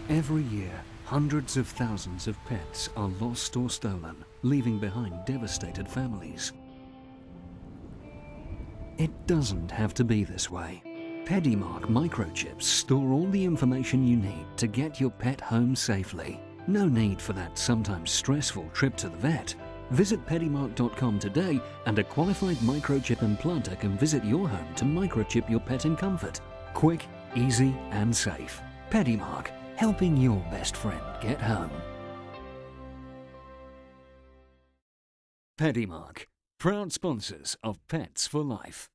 Every year, hundreds of thousands of pets are lost or stolen, leaving behind devastated families. It doesn't have to be this way. PediMark microchips store all the information you need to get your pet home safely. No need for that sometimes stressful trip to the vet. Visit PediMark.com today and a qualified microchip implanter can visit your home to microchip your pet in comfort. Quick, easy and safe. PediMark, helping your best friend get home. PediMark, proud sponsors of Pets for Life.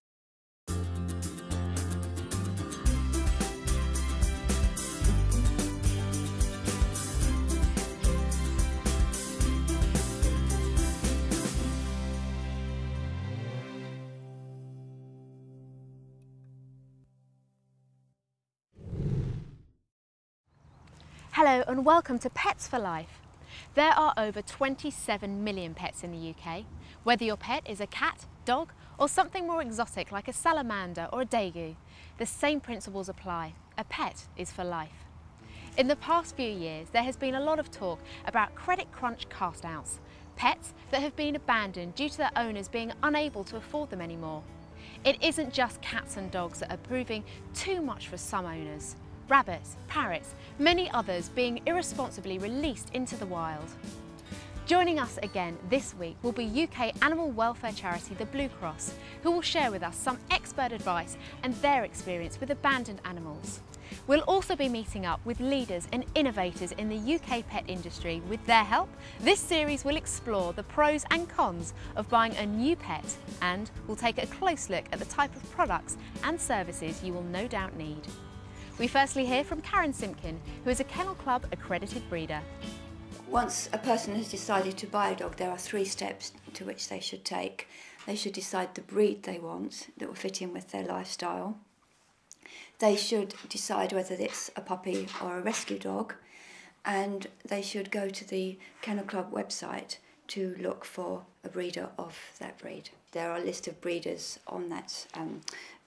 Hello and welcome to Pets for Life. There are over 27 million pets in the UK. Whether your pet is a cat, dog or something more exotic like a salamander or a daegu, the same principles apply. A pet is for life. In the past few years there has been a lot of talk about credit crunch cast-outs, pets that have been abandoned due to their owners being unable to afford them anymore. It isn't just cats and dogs that are proving too much for some owners. Rabbits, parrots, many others being irresponsibly released into the wild. Joining us again this week will be UK animal welfare charity The Blue Cross, who will share with us some expert advice and their experience with abandoned animals. We'll also be meeting up with leaders and innovators in the UK pet industry. With their help, this series will explore the pros and cons of buying a new pet, and we'll take a close look at the type of products and services you will no doubt need. We firstly hear from Karen Simpkin, who is a Kennel Club accredited breeder. Once a person has decided to buy a dog, there are 3 steps to which they should take. They should decide the breed they want that will fit in with their lifestyle. They should decide whether it's a puppy or a rescue dog, and they should go to the Kennel Club website to look for a breeder of that breed. There are a list of breeders on that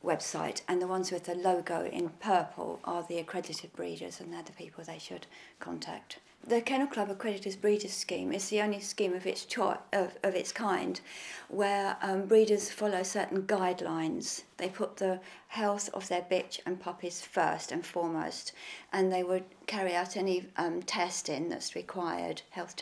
website, and the ones with the logo in purple are the accredited breeders, and they're the people they should contact. The Kennel Club Accredited Breeders Scheme is the only scheme of its kind where breeders follow certain guidelines. They put the health of their bitch and puppies first and foremost, and they would carry out any health testing that's required of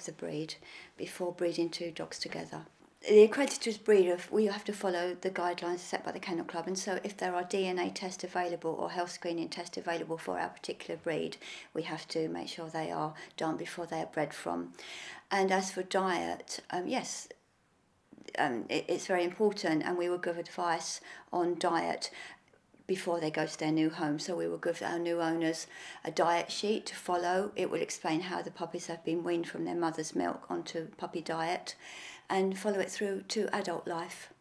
the breed before breeding 2 dogs together. The accredited breeder, we have to follow the guidelines set by the Kennel Club, and so if there are DNA tests available or health screening tests available for our particular breed, we have to make sure they are done before they are bred from. And as for diet, yes, it's very important, and we will give advice on diet before they go to their new home. So we will give our new owners a diet sheet to follow. It will explain how the puppies have been weaned from their mother's milk onto puppy diet, and follow it through to adult life.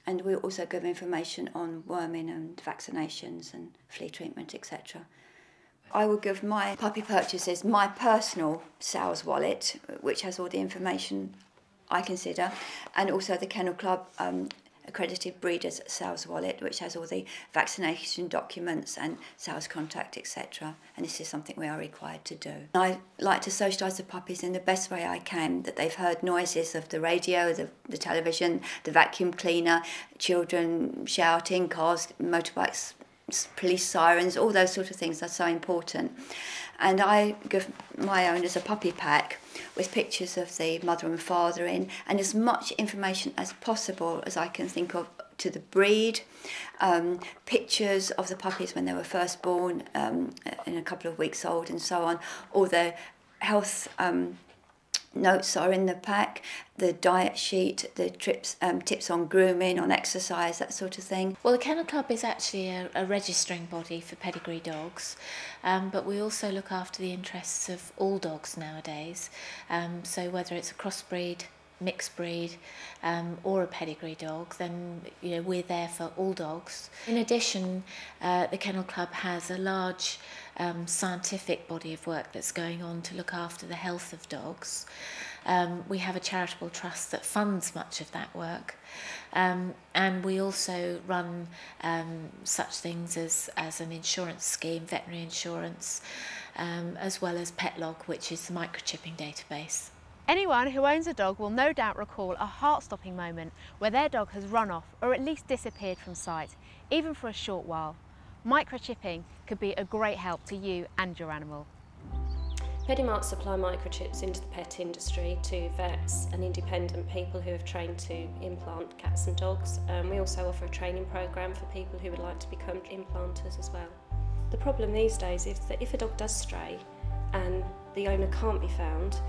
And we'll also give information on worming and vaccinations and flea treatment, etc. I will give my puppy purchases my personal sales wallet, which has all the information I consider, and also the Kennel Club accredited breeders sales wallet, which has all the vaccination documents and sales contact, etc. And this is something we are required to do. I like to socialise the puppies in the best way I can, that they've heard noises of the radio, the television, the vacuum cleaner, children shouting, cars, motorbikes, police sirens, all those sort of things are so important. And I give my owners a puppy pack with pictures of the mother and father in, and as much information as possible as I can think of to the breed, pictures of the puppies when they were first born, in a couple of weeks old and so on. All the health notes are in the pack, the diet sheet, the tips on grooming, on exercise, that sort of thing. Well, the Kennel Club is actually a registering body for pedigree dogs, but we also look after the interests of all dogs nowadays. So whether it's a crossbreed mixed breed or a pedigree dog, then we're there for all dogs. In addition, the Kennel Club has a large scientific body of work that's going on to look after the health of dogs. We have a charitable trust that funds much of that work, and we also run such things as an insurance scheme, veterinary insurance, as well as PetLog, which is the microchipping database. Anyone who owns a dog will no doubt recall a heart-stopping moment where their dog has run off or at least disappeared from sight, even for a short while. Microchipping could be a great help to you and your animal. PediMark supply microchips into the pet industry to vets and independent people who have trained to implant cats and dogs. We also offer a training programme for people who would like to become implanters as well. The problem these days is that if a dog does stray and the owner can't be found,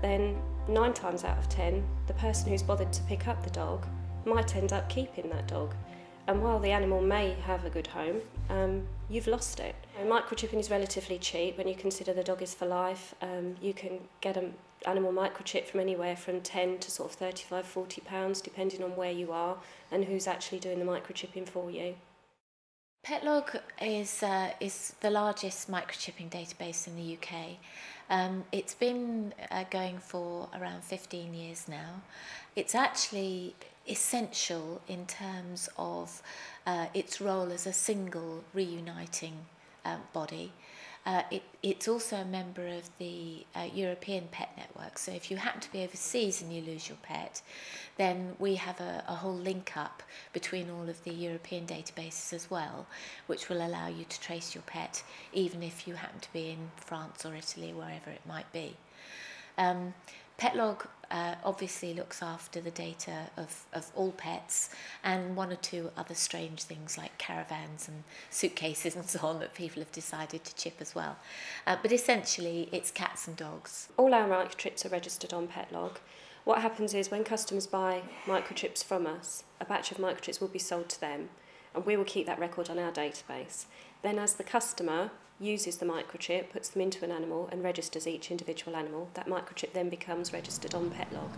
then 9 times out of 10, the person who's bothered to pick up the dog might end up keeping that dog. And while the animal may have a good home, you've lost it. Microchipping is relatively cheap when you consider the dog is for life. You can get an animal microchip from anywhere from 10 to sort of 35, 40 pounds, depending on where you are and who's actually doing the microchipping for you. PetLog is the largest microchipping database in the UK. It's been going for around 15 years now. It's actually essential in terms of its role as a single reuniting body. It's also a member of the European Pet Network, so if you happen to be overseas and you lose your pet, then we have a whole link up between all of the European databases as well, which will allow you to trace your pet even if you happen to be in France or Italy, wherever it might be. PetLog obviously looks after the data of all pets and 1 or 2 other strange things like caravans and suitcases and so on that people have decided to chip as well. But essentially it's cats and dogs. All our microchips are registered on PetLog. What happens is when customers buy microchips from us, a batch of microchips will be sold to them and we will keep that record on our database. Then as the customer uses the microchip, puts them into an animal and registers each individual animal, that microchip then becomes registered on PetLog.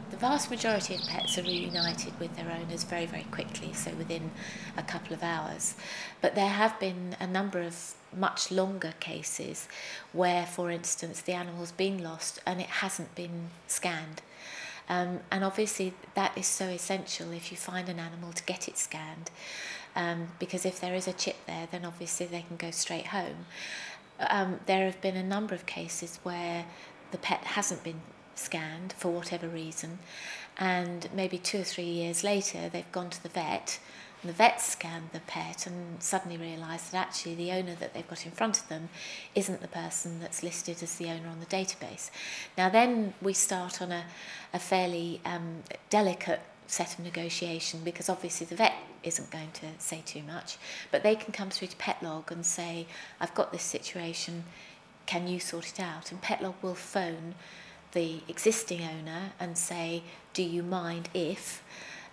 The vast majority of pets are reunited with their owners very, very quickly, so within a couple of hours. But there have been a number of much longer cases where, for instance, the animal's been lost and it hasn't been scanned. And obviously that is so essential if you find an animal to get it scanned, because if there is a chip there, then obviously they can go straight home. There have been a number of cases where the pet hasn't been scanned for whatever reason, and maybe 2 or 3 years later they've gone to the vet, and the vet scanned the pet and suddenly realised that actually the owner that they've got in front of them isn't the person that's listed as the owner on the database. Now then we start on a fairly delicate set of negotiation, because obviously the vet isn't going to say too much, but they can come through to PetLog and say, I've got this situation, can you sort it out? And PetLog will phone the existing owner and say, do you mind if,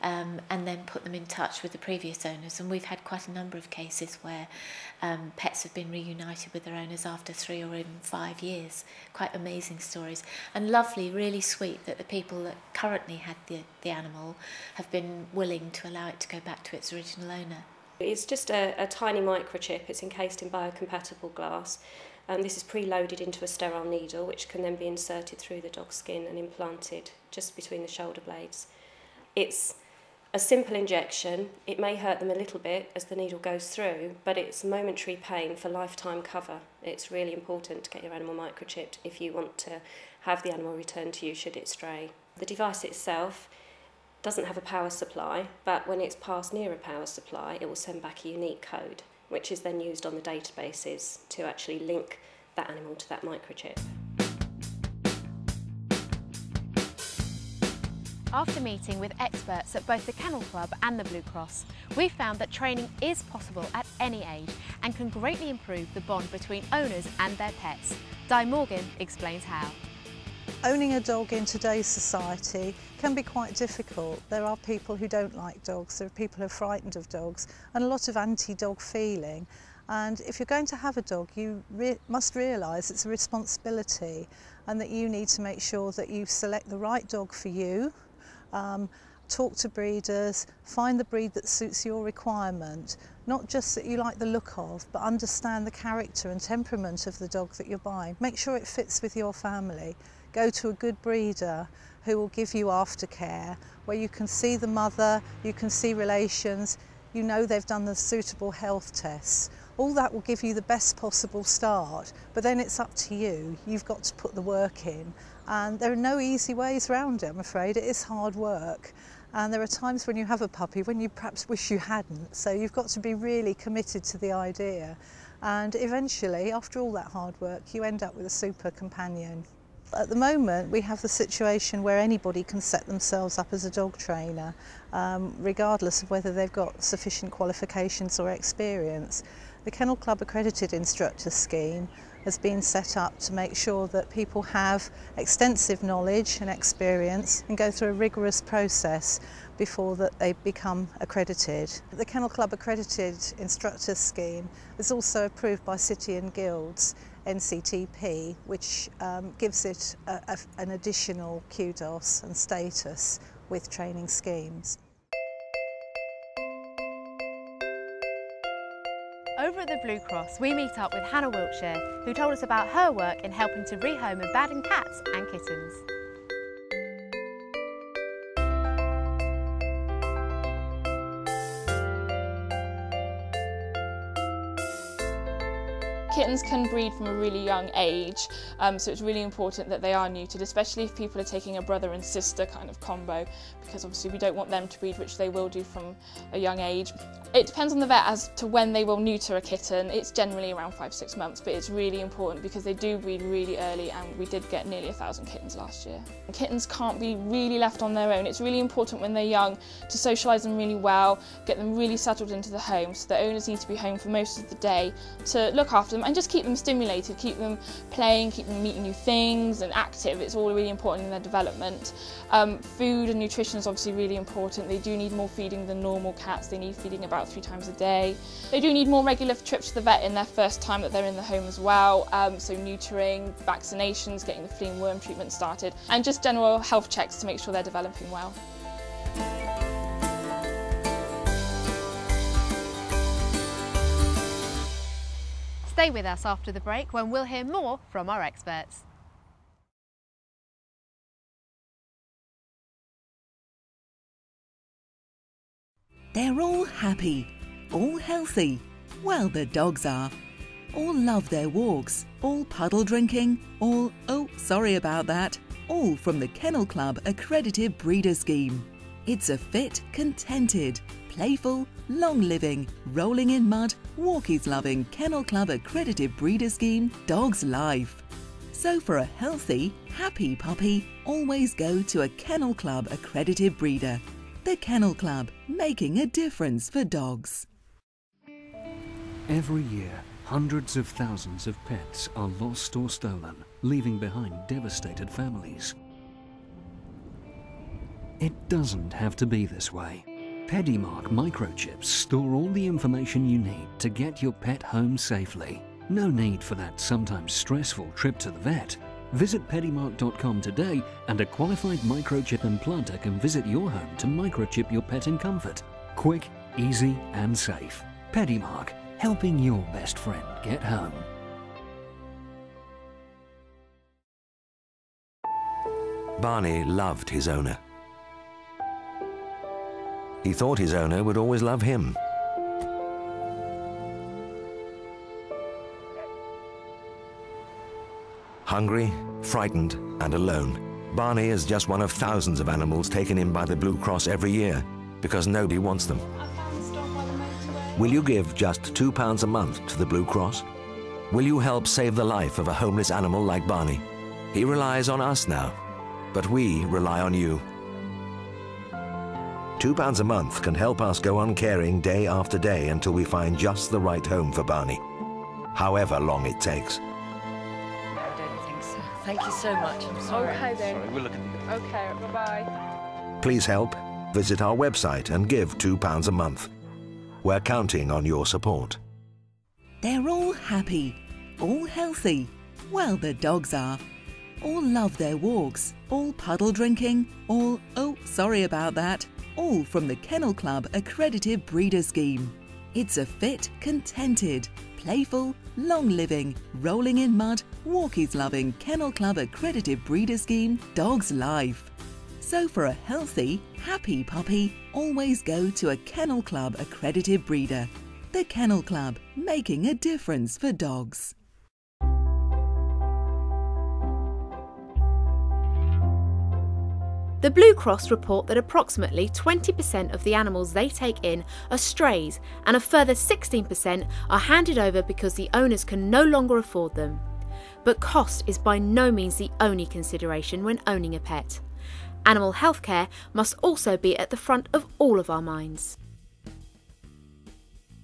and then put them in touch with the previous owners. And we've had quite a number of cases where pets have been reunited with their owners after 3 or even 5 years. Quite amazing stories. And lovely, really sweet that the people that currently had the animal have been willing to allow it to go back to its original owner. It's just a tiny microchip. It's encased in biocompatible glass. This is preloaded into a sterile needle, which can then be inserted through the dog's skin and implanted just between the shoulder blades. It's a simple injection. It may hurt them a little bit as the needle goes through, but it's momentary pain for lifetime cover. It's really important to get your animal microchipped if you want to have the animal returned to you should it stray. The device itself doesn't have a power supply, but when it's passed near a power supply, it will send back a unique code, which is then used on the databases to actually link that animal to that microchip. After meeting with experts at both the Kennel Club and the Blue Cross, we found that training is possible at any age and can greatly improve the bond between owners and their pets. Di Morgan explains how. Owning a dog in today's society can be quite difficult. There are people who don't like dogs, there are people who are frightened of dogs, and a lot of anti-dog feeling. And if you're going to have a dog, you must realise it's a responsibility and that you need to make sure that you select the right dog for you, talk to breeders, find the breed that suits your requirement, not just that you like the look of, but understand the character and temperament of the dog that you're buying. Make sure it fits with your family. Go to a good breeder who will give you aftercare, where you can see the mother, you can see relations, you know they've done the suitable health tests. All that will give you the best possible start, but then it's up to you. You've got to put the work in, and there are no easy ways around it, I'm afraid. It is hard work, and there are times when you have a puppy when you perhaps wish you hadn't, so you've got to be really committed to the idea, and eventually, after all that hard work, you end up with a super companion. At the moment, we have the situation where anybody can set themselves up as a dog trainer, regardless of whether they've got sufficient qualifications or experience. The Kennel Club Accredited Instructor Scheme has been set up to make sure that people have extensive knowledge and experience and go through a rigorous process before that they become accredited. The Kennel Club Accredited Instructor Scheme is also approved by City and Guilds NCTP, which gives it an additional kudos and status with training schemes. Over at the Blue Cross, we meet up with Hannah Wiltshire, who told us about her work in helping to rehome abandoned cats and kittens. Kittens can breed from a really young age, so it's really important that they are neutered, especially if people are taking a brother and sister kind of combo, because obviously we don't want them to breed, which they will do from a young age. It depends on the vet as to when they will neuter a kitten. It's generally around 5-6 months, but it's really important because they do breed really early, and we did get nearly 1,000 kittens last year. Kittens can't be really left on their own. It's really important when they're young to socialise them really well, get them really settled into the home, so the owners need to be home for most of the day to look after them and just keep them stimulated, keep them playing, keep them meeting new things and active. It's all really important in their development. Food and nutrition is obviously really important. They do need more feeding than normal cats. They need feeding about 3 times a day. They do need more regular trips to the vet in their first time that they're in the home as well. So neutering, vaccinations, getting the flea and worm treatment started, and just general health checks to make sure they're developing well. Stay with us after the break when we'll hear more from our experts. They're all happy, all healthy. Well, the dogs are. All love their walks, all puddle drinking, all, oh, sorry about that, all from the Kennel Club Accredited Breeder Scheme. It's a fit, contented, playful, long-living, rolling in mud, walkies-loving Kennel Club Accredited Breeder Scheme dog's life. So for a healthy, happy puppy, always go to a Kennel Club Accredited breeder. The Kennel Club, making a difference for dogs. Every year, hundreds of thousands of pets are lost or stolen, leaving behind devastated families. It doesn't have to be this way. PediMark microchips store all the information you need to get your pet home safely. No need for that sometimes stressful trip to the vet. Visit PediMark.com today and a qualified microchip implanter can visit your home to microchip your pet in comfort. Quick, easy and safe. PediMark, helping your best friend get home. Barney loved his owner. He thought his owner would always love him. Hungry, frightened, and alone, Barney is just one of thousands of animals taken in by the Blue Cross every year because nobody wants them. Will you give just £2 a month to the Blue Cross? Will you help save the life of a homeless animal like Barney? He relies on us now, but we rely on you. £2 a month can help us go on caring day after day until we find just the right home for Barney, however long it takes. I don't think so. Thank you so much. I'm sorry. Okay then. Sorry, we'll look at it. Okay, bye-bye. Please help. Visit our website and give £2 a month. We're counting on your support. They're all happy, all healthy. Well, the dogs are. All love their walks, all puddle drinking, all, oh, sorry about that, all from the Kennel Club Accredited Breeder Scheme. It's a fit, contented, playful, long-living, rolling in mud, walkies-loving Kennel Club Accredited Breeder Scheme dog's life. So for a healthy, happy puppy, always go to a Kennel Club Accredited breeder. The Kennel Club, making a difference for dogs. The Blue Cross report that approximately 20% of the animals they take in are strays, and a further 16% are handed over because the owners can no longer afford them. But cost is by no means the only consideration when owning a pet. Animal health care must also be at the front of all of our minds.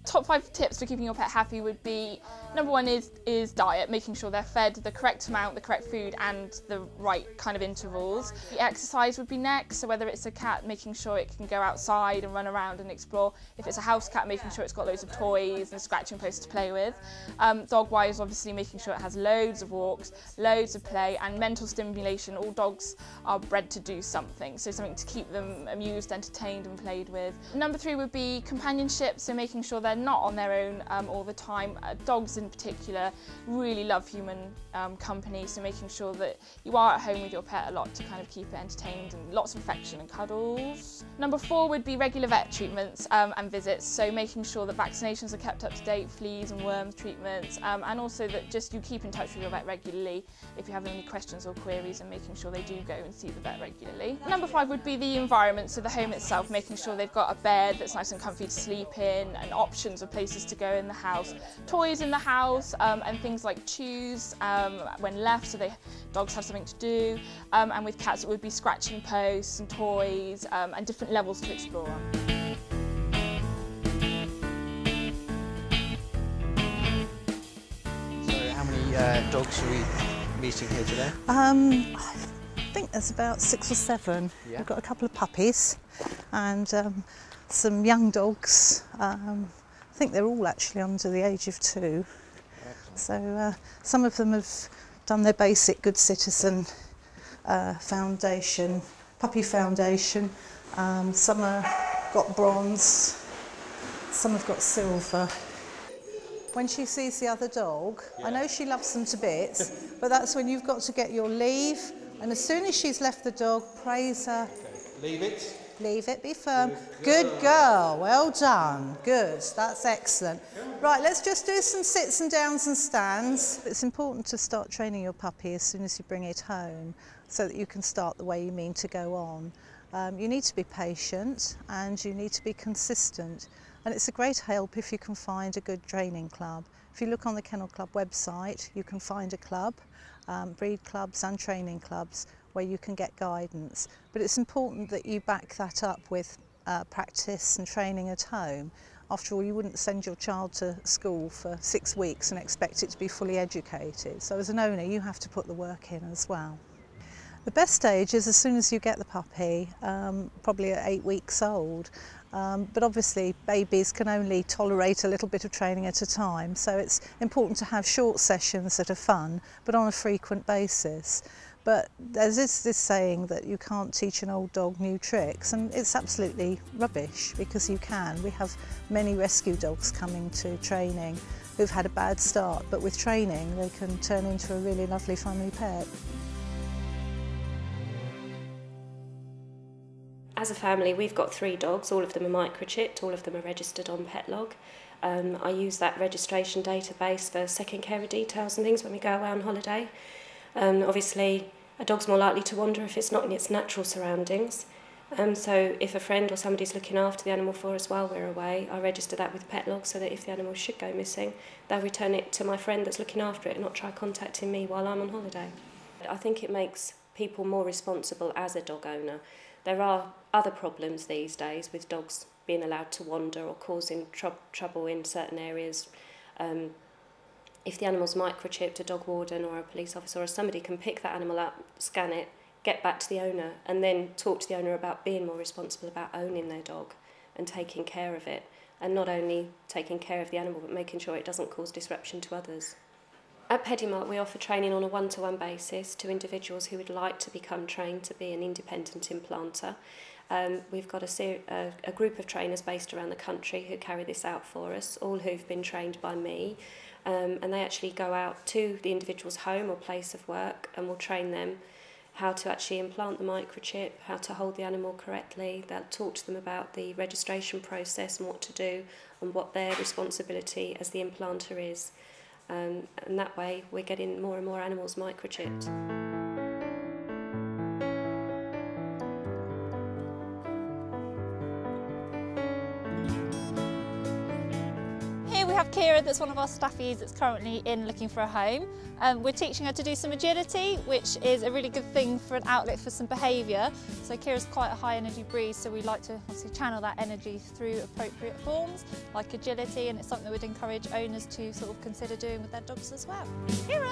Top 5 tips for keeping your pet happy would be, number 1 is diet, making sure they're fed the correct amount, the correct food and the right kind of intervals. The exercise would be next, so whether it's a cat, making sure it can go outside and run around and explore. If it's a house cat, making sure it's got loads of toys and scratching posts to play with. Dog-wise, obviously making sure it has loads of walks, loads of play and mental stimulation. All dogs are bred to do something, so something to keep them amused, entertained and played with. Number 3 would be companionship, so making sure they're not on their own all the time. Dogs in particular really love human company, so making sure that you are at home with your pet a lot to kind of keep it entertained, and lots of affection and cuddles. Number 4 would be regular vet treatments and visits, so making sure that vaccinations are kept up to date, fleas and worms treatments, and also that just you keep in touch with your vet regularly if you have any questions or queries, and making sure they do go and see the vet regularly. Number 5 would be the environment, so the home itself, making sure they've got a bed that's nice and comfy to sleep in, and options of places to go in the house, toys in the house, and things like chews when left, so dogs have something to do, and with cats it would be scratching posts and toys and different levels to explore on. So how many dogs are we meeting here today? I think there's about 6 or 7. Yeah. We've got a couple of puppies and some young dogs. I think they're all actually under the age of 2. So some of them have done their basic Good Citizen foundation, puppy foundation. Some have got bronze, some have got silver. When she sees the other dog, I know she loves them to bits, but that's when you've got to get your leave, and as soon as she's left the dog, praise her. Okay. Leave it. Leave it, be firm. Good girl, well done. Good, that's excellent. Right, let's just do some sits and downs and stands. It's important to start training your puppy as soon as you bring it home so that you can start the way you mean to go on. You need to be patient and you need to be consistent. And it's a great help if you can find a good training club. If you look on the Kennel Club website, you can find a club, breed clubs and training clubs, where you can get guidance. But it's important that you back that up with practice and training at home. After all, you wouldn't send your child to school for 6 weeks and expect it to be fully educated. So as an owner, you have to put the work in as well. The best age is as soon as you get the puppy, probably at 8 weeks old. But obviously babies can only tolerate a little bit of training at a time, so it's important to have short sessions that are fun, but on a frequent basis. But there's this saying that you can't teach an old dog new tricks, and it's absolutely rubbish, because you can. We have many rescue dogs coming to training who've had a bad start, but with training they can turn into a really lovely family pet. As a family, we've got 3 dogs. All of them are microchipped, all of them are registered on PetLog. I use that registration database for second carer details and things when we go away on holiday. Obviously, a dog's more likely to wander if it's not in its natural surroundings. So if a friend or somebody's looking after the animal for us while we're away, I register that with PetLog so that if the animal should go missing, they'll return it to my friend that's looking after it and not try contacting me while I'm on holiday. I think it makes people more responsible as a dog owner. There are other problems these days with dogs being allowed to wander or causing trouble in certain areas. If the animal's microchipped, a dog warden or a police officer or somebody can pick that animal up, scan it, get back to the owner and then talk to the owner about being more responsible about owning their dog and taking care of it. and not only taking care of the animal but making sure it doesn't cause disruption to others. At Pedimark we offer training on a one-to-one basis to individuals who would like to become trained to be an independent implanter. We've got a group of trainers based around the country who carry this out for us, all who've been trained by me, and they actually go out to the individual's home or place of work and will train them how to actually implant the microchip, how to hold the animal correctly. They'll talk to them about the registration process and what to do and what their responsibility as the implanter is. And that way we're getting more and more animals microchipped. Here we have Kira, that's one of our staffies that's currently in looking for a home. We're teaching her to do some agility, which is a really good thing for an outlet for some behaviour. So Kira's quite a high energy breed, so we like to obviously channel that energy through appropriate forms like agility, and it's something that we'd encourage owners to sort of consider doing with their dogs as well. Kira!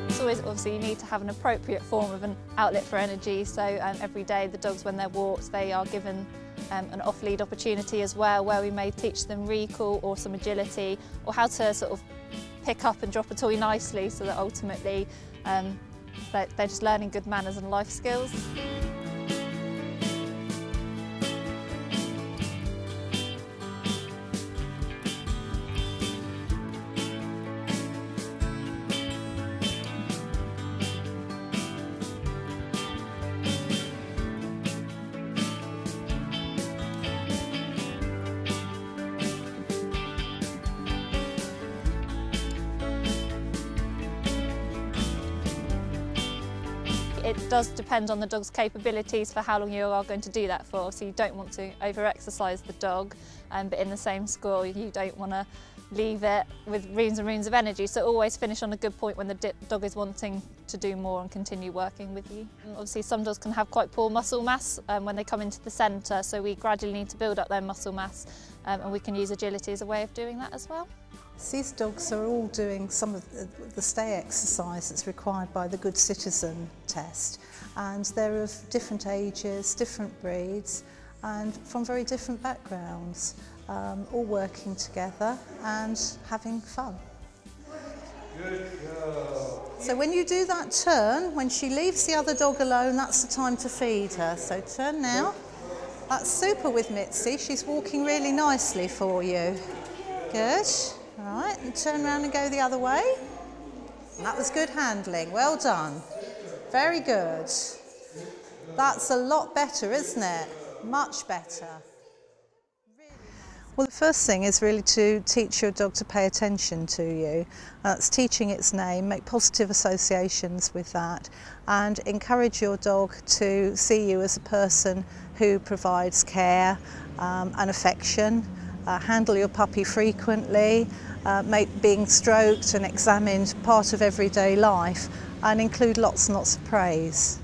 It's always, obviously, you need to have an appropriate form of an outlet for energy, so every day the dogs, when they're walked, they are given an off-lead opportunity as well, where we may teach them recall or some agility, or how to sort of pick up and drop a toy nicely, so that ultimately they're just learning good manners and life skills. It does depend on the dog's capabilities for how long you are going to do that for. So you don't want to over-exercise the dog, but in the same score you don't want to leave it with reams and reams of energy. So always finish on a good point when the dog is wanting to do more and continue working with you. And obviously some dogs can have quite poor muscle mass when they come into the centre, so we gradually need to build up their muscle mass, and we can use agility as a way of doing that as well. These dogs are all doing some of the stay exercise that's required by the Good Citizen test, and they're of different ages, different breeds, and from very different backgrounds, all working together and having fun. Good girl. So when you do that turn, when she leaves the other dog alone, that's the time to feed her. So turn now. That's super with Mitzi. She's walking really nicely for you. Good. All right, and turn around and go the other way. And that was good handling, well done. Very good. That's a lot better, isn't it? Much better. Well, the first thing is really to teach your dog to pay attention to you. That's teaching its name, make positive associations with that, and encourage your dog to see you as a person who provides care and affection. Handle your puppy frequently, make being stroked and examined part of everyday life, and include lots and lots of praise.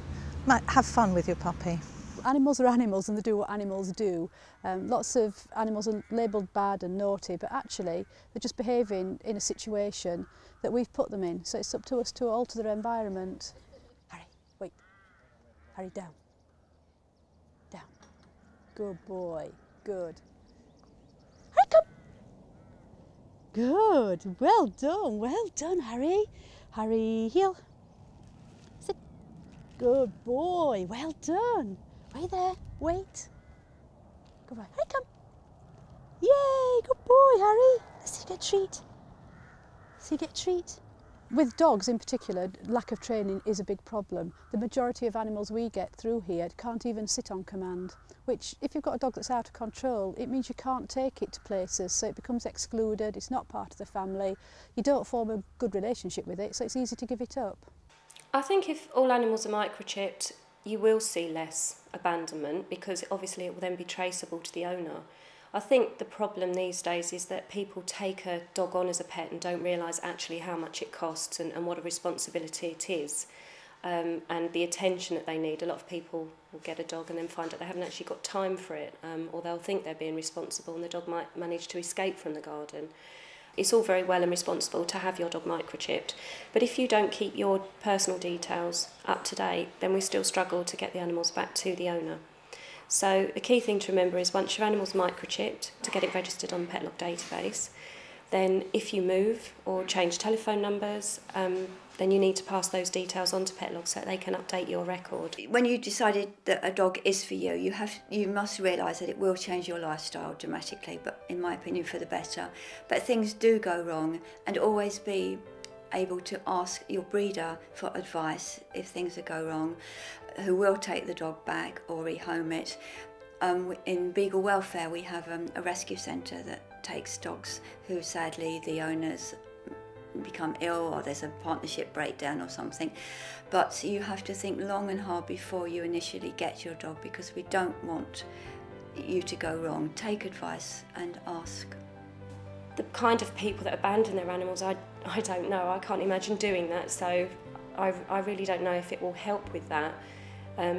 Have fun with your puppy. Animals are animals and they do what animals do. Lots of animals are labelled bad and naughty, but actually they're just behaving in a situation that we've put them in. So it's up to us to alter their environment. Harry, wait. Harry, down. Down. Good boy. Good. Harry, come. Good. Well done, Harry. Harry, heel. Sit. Good boy. Well done. Wait there. Wait. Go back. Harry, come. Yay. Good boy, Harry. Let's see you get a treat. See you get a treat. With dogs in particular, lack of training is a big problem. The majority of animals we get through here can't even sit on command, which if you've got a dog that's out of control, it means you can't take it to places, so it becomes excluded, it's not part of the family, you don't form a good relationship with it, so it's easy to give it up. I think if all animals are microchipped, you will see less abandonment, because obviously it will then be traceable to the owner. I think the problem these days is that people take a dog on as a pet and don't realise actually how much it costs and what a responsibility it is, and the attention that they need. A lot of people will get a dog and then find out they haven't actually got time for it, or they'll think they're being responsible and the dog might manage to escape from the garden. It's all very well and responsible to have your dog microchipped, but if you don't keep your personal details up to date, then we still struggle to get the animals back to the owner. So the key thing to remember is once your animal's microchipped, to get it registered on the Petlog database, then if you move or change telephone numbers, then you need to pass those details on to Petlog so that they can update your record. When you decided that a dog is for you, you must realise that it will change your lifestyle dramatically, but in my opinion for the better. But things do go wrong, and always be able to ask your breeder for advice if things go wrong, who will take the dog back or rehome it. In Beagle Welfare we have a rescue centre that takes dogs who sadly the owners become ill or there's a partnership breakdown or something, but you have to think long and hard before you initially get your dog, because we don't want you to go wrong. Take advice and ask. The kind of people that abandon their animals, I don't know. I can't imagine doing that, so I really don't know if it will help with that,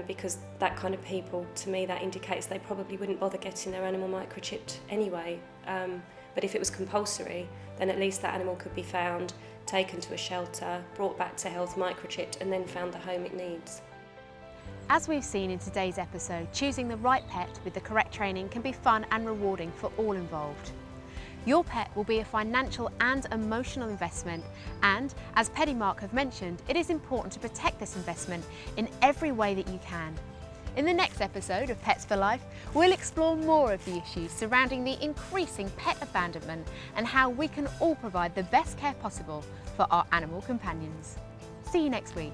because that kind of people, to me, that indicates they probably wouldn't bother getting their animal microchipped anyway. But if it was compulsory, then at least that animal could be found, taken to a shelter, brought back to health, microchipped, and then found the home it needs. As we've seen in today's episode, choosing the right pet with the correct training can be fun and rewarding for all involved. Your pet will be a financial and emotional investment, and as PediMark have mentioned, it is important to protect this investment in every way that you can. In the next episode of Pets for Life, we'll explore more of the issues surrounding the increasing pet abandonment and how we can all provide the best care possible for our animal companions. See you next week.